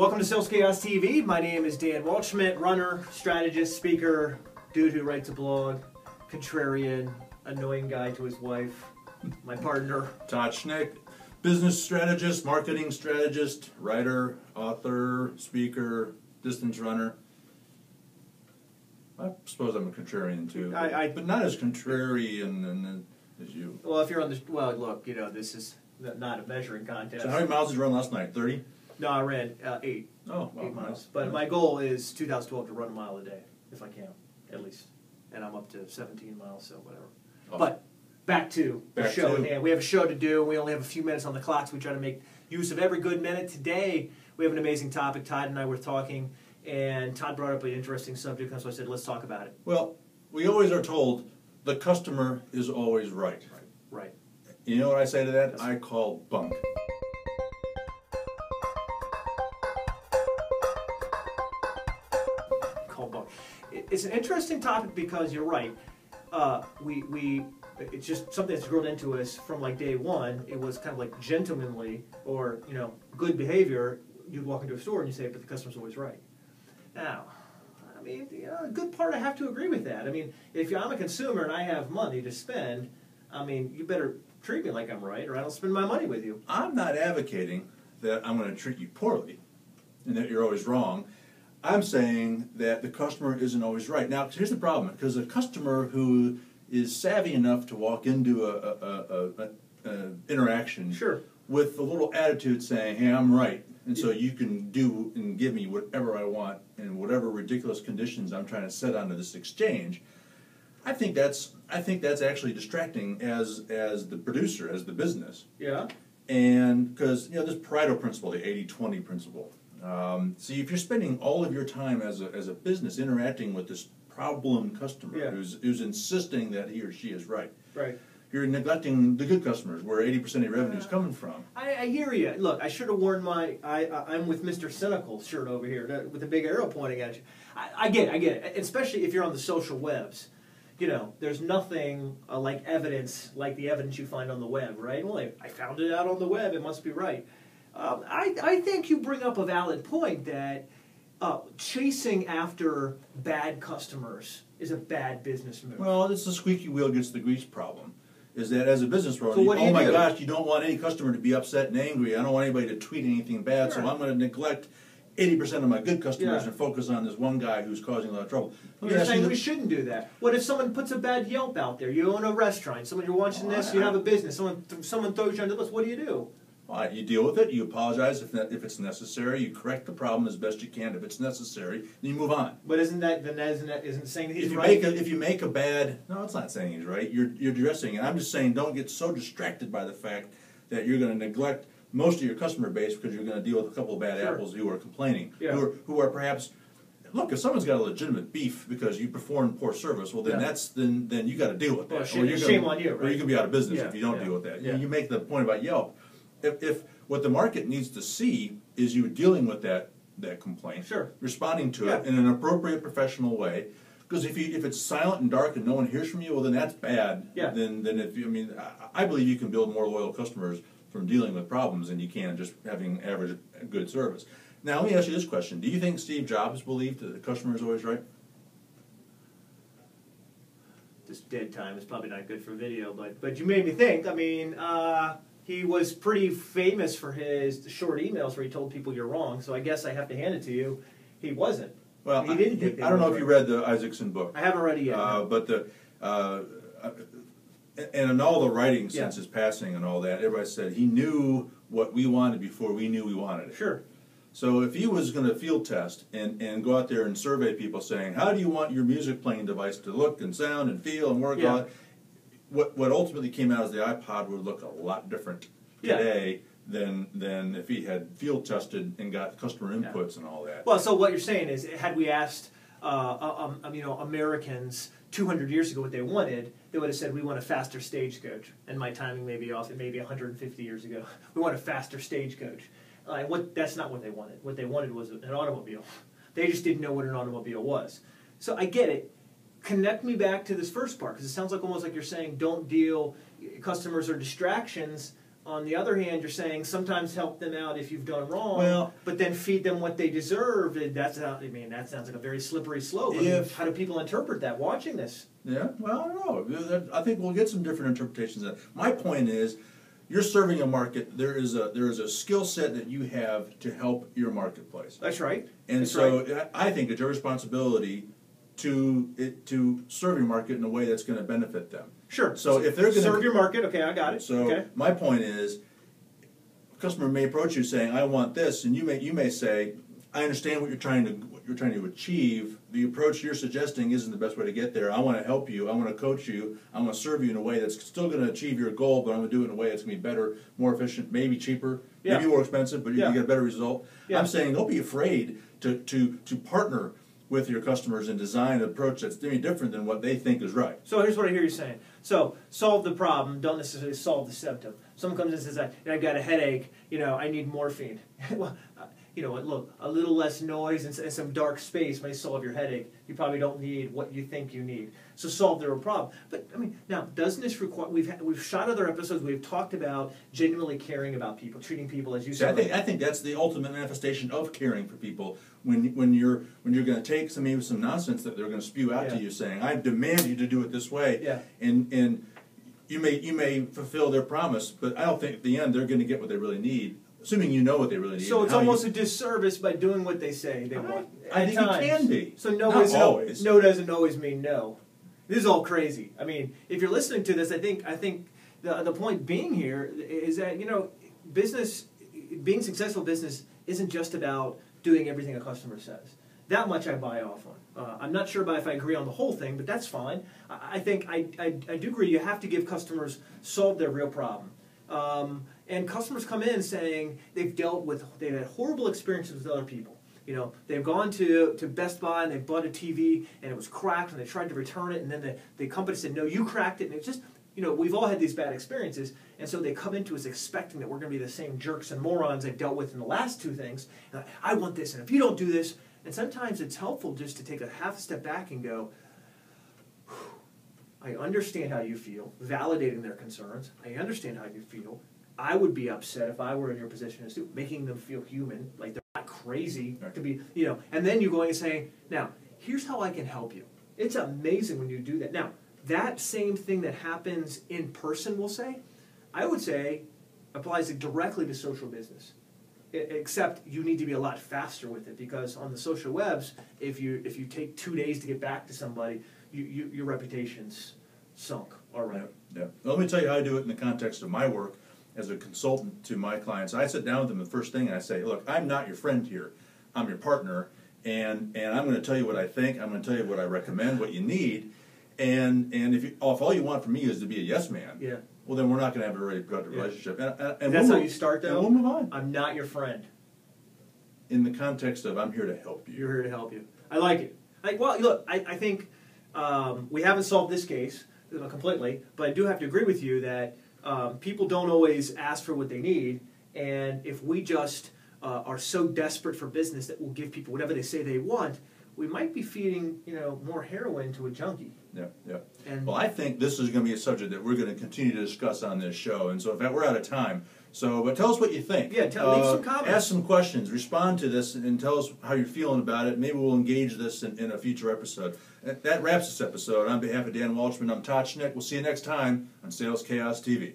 Welcome to SalesChaosTV. My name is Dan Waldschmidt, runner, strategist, speaker, dude who writes a blog, contrarian, annoying guy to his wife, my partner. Todd Schnick, business strategist, marketing strategist, writer, author, speaker, distance runner. I suppose I'm a contrarian too, but not as contrarian as you. Well, if you're on the, well, look, you know, this is not a measuring contest. So how many miles did you run last night? 30? No, I ran 8. Oh, well, 8 miles. nice. But nice. my goal is 2012 to run a mile a day, if I can, at least. And I'm up to 17 miles, so whatever. Oh. But back to the show at hand. We have a show to do. We only have a few minutes on the clock, so we try to make use of every good minute. Today, we have an amazing topic. Todd and I were talking, and Todd brought up an interesting subject, and so I said, let's talk about it. Well, we always are told the customer is always right. Right. You know what I say to that? Yes. I call bunk. It's an interesting topic because you're right. It's just something that's grown into us from like day one. It was kind of like gentlemanly or, you know, good behavior. You'd walk into a store and you say, but the customer's always right. Now, I mean, you know, a good part I have to agree with that. I mean, if I'm a consumer and I have money to spend, I mean, you better treat me like I'm right or I don't spend my money with you. I'm not advocating that I'm going to treat you poorly and that you're always wrong. I'm saying that the customer isn't always right. Now, here's the problem, because a customer who is savvy enough to walk into an interaction with a little attitude saying, hey, I'm right, and so you can do and give me whatever I want and whatever ridiculous conditions I'm trying to set onto this exchange, I think that's actually distracting as the producer, as the business. Yeah. And because, you know, this Pareto principle, the 80-20 principle. See, if you're spending all of your time as a business interacting with this problem customer who's insisting that he or she is right, you're neglecting the good customers where 80% of your revenue is coming from. I hear you. Look, I should have worn my I'm with Mr. Cynical shirt over here with a big arrow pointing at you. I get it, especially if you're on the social webs. You know, there's nothing like evidence like the evidence you find on the web, right? Well, I found it out on the web, it must be right. I think you bring up a valid point that chasing after bad customers is a bad business move. Well, it's the squeaky wheel gets the grease problem. Is that as a business owner, so oh my gosh, you don't want any customer to be upset and angry. I don't want anybody to tweet anything bad, so I'm going to neglect 80% of my good customers and focus on this one guy who's causing a lot of trouble. You're saying we shouldn't do that. What if someone puts a bad Yelp out there? You own a restaurant, someone you're watching this, you have a business, someone throws you under the bus, what do? You deal with it, you apologize if it's necessary, you correct the problem as best you can. If it's necessary, then you move on. But isn't saying that he's right? If you make a bad, no, it's not saying he's right, you're addressing it. I'm just saying don't get so distracted by the fact that you're going to neglect most of your customer base because you're going to deal with a couple of bad apples who are complaining, who are perhaps, look, if someone's got a legitimate beef because you perform poor service, well then then you got to deal with that. Well, shame on you, right? Or you can be out of business if you don't deal with that. You make the point about Yelp. If what the market needs to see is you dealing with that complaint, responding to it in an appropriate professional way, because if it's silent and dark and no one hears from you, well then that's bad. Then I believe you can build more loyal customers from dealing with problems than you can just having average good service. Now let me ask you this question: do you think Steve Jobs believed that the customer is always right? This dead time is probably not good for video, but you made me think. I mean, he was pretty famous for his short emails where he told people you're wrong, so I guess I have to hand it to you. He wasn't. Well, he didn't think I don't know if you read the Isaacson book. I haven't read it yet. But and in all the writing since his passing and all that, everybody said he knew what we wanted before we knew we wanted it. Sure. So if he was going to field test and go out there and survey people saying, how do you want your music playing device to look and sound and feel and work on it? What ultimately came out as the iPod would look a lot different today than if he had field tested and got customer inputs and all that. Well, so what you're saying is, had we asked Americans 200 years ago what they wanted, they would have said, we want a faster stagecoach. And my timing may be off, it may be 150 years ago. We want a faster stagecoach. That's not what they wanted. What they wanted was an automobile. They just didn't know what an automobile was. So I get it. Connect me back to this first part, because it sounds like almost like you're saying don't deal, customers are distractions. on the other hand, you're saying sometimes help them out if you've done wrong, Well, but then feed them what they deserve. And that sounds like a very slippery slope. I mean, how do people interpret that watching this? Yeah, well, I don't know. I think we'll get some different interpretations of that. My point is, you're serving a market. There is a skill set that you have to help your marketplace. That's right. And That's so right. I think it's your responsibility to serve your market in a way that's going to benefit them. Sure. So if they're going to serve your market, okay, I got it. So okay. my point is, a customer may approach you saying, "I want this," and you may say, "I understand what you're trying to achieve. The approach you're suggesting isn't the best way to get there. I want to help you. I want to coach you. I want to serve you in a way that's still going to achieve your goal, but I'm going to do it in a way that's going to be better, more efficient, maybe cheaper, maybe more expensive, but you can get a better result." Yeah. I'm saying don't be afraid to partner with your customers and design an approach that's different than what they think is right. So here's what I hear you saying. So solve the problem, don't necessarily solve the symptom. Someone comes in and says, I've got a headache, I need morphine. Well, you know what, look, a little less noise and some dark space may solve your headache. You probably don't need what you think you need. So solve the real problem. But, I mean, now, doesn't this require, we've shot other episodes, we've talked about genuinely caring about people, treating people as you said. I think that's the ultimate manifestation of caring for people. When you're going to take some nonsense that they're going to spew out to you saying, "I demand you to do it this way," and you may fulfill their promise, but I don't think at the end they're going to get what they really need, assuming you know what they really need. So it's almost a disservice by doing what they say they want. I think it can be. So Not always. No doesn't always mean no. This is all crazy. I mean, if you're listening to this, I think the point being here is that business, being successful business isn't just about doing everything a customer says. That much I buy off on. I'm not sure if I agree on the whole thing, but that's fine. I think I do agree you have to give customers solve their real problem. And customers come in saying they've had horrible experiences with other people. They've gone to Best Buy and they bought a TV and it was cracked and they tried to return it and then the company said, "No, you cracked it," and it's just, we've all had these bad experiences, and so they come into us expecting that we're going to be the same jerks and morons they've dealt with in the last two things. And I want this, and if you don't do this, and sometimes it's helpful just to take a half step back and go, I understand how you feel, validating their concerns. I understand how you feel. I would be upset if I were in your position as too, making them feel human, like they're not crazy to be, and then you're going and saying, now, here's how I can help you. It's amazing when you do that. Now, that same thing that happens in person, I would say, applies directly to social business. Except you need to be a lot faster with it, because on the social webs, if you take 2 days to get back to somebody, your reputation's sunk already. Yeah. Well, let me tell you how I do it in the context of my work as a consultant to my clients. I sit down with them the first thing and I say, "Look, I'm not your friend here. I'm your partner, and I'm going to tell you what I think. I'm going to tell you what I recommend, what you need, and if all you want from me is to be a yes man, well, then we're not going to have a very productive relationship." And that's how you start, though? And we'll move on. I'm not your friend. In the context of, I'm here to help you. You're here to help you. I like it. Well, look, I think we haven't solved this case completely, but I do have to agree with you that people don't always ask for what they need, and if we just are so desperate for business that we'll give people whatever they say they want, we might be feeding more heroin to a junkie. Yeah. Well, I think this is going to be a subject that we're going to continue to discuss on this show, and so in fact we're out of time. But tell us what you think. Yeah, leave some comments. Ask some questions, respond to this, and tell us how you're feeling about it. Maybe we'll engage this in a future episode. That wraps this episode. On behalf of Dan Walshman, I'm Todd Schnick. We'll see you next time on Sales Chaos TV.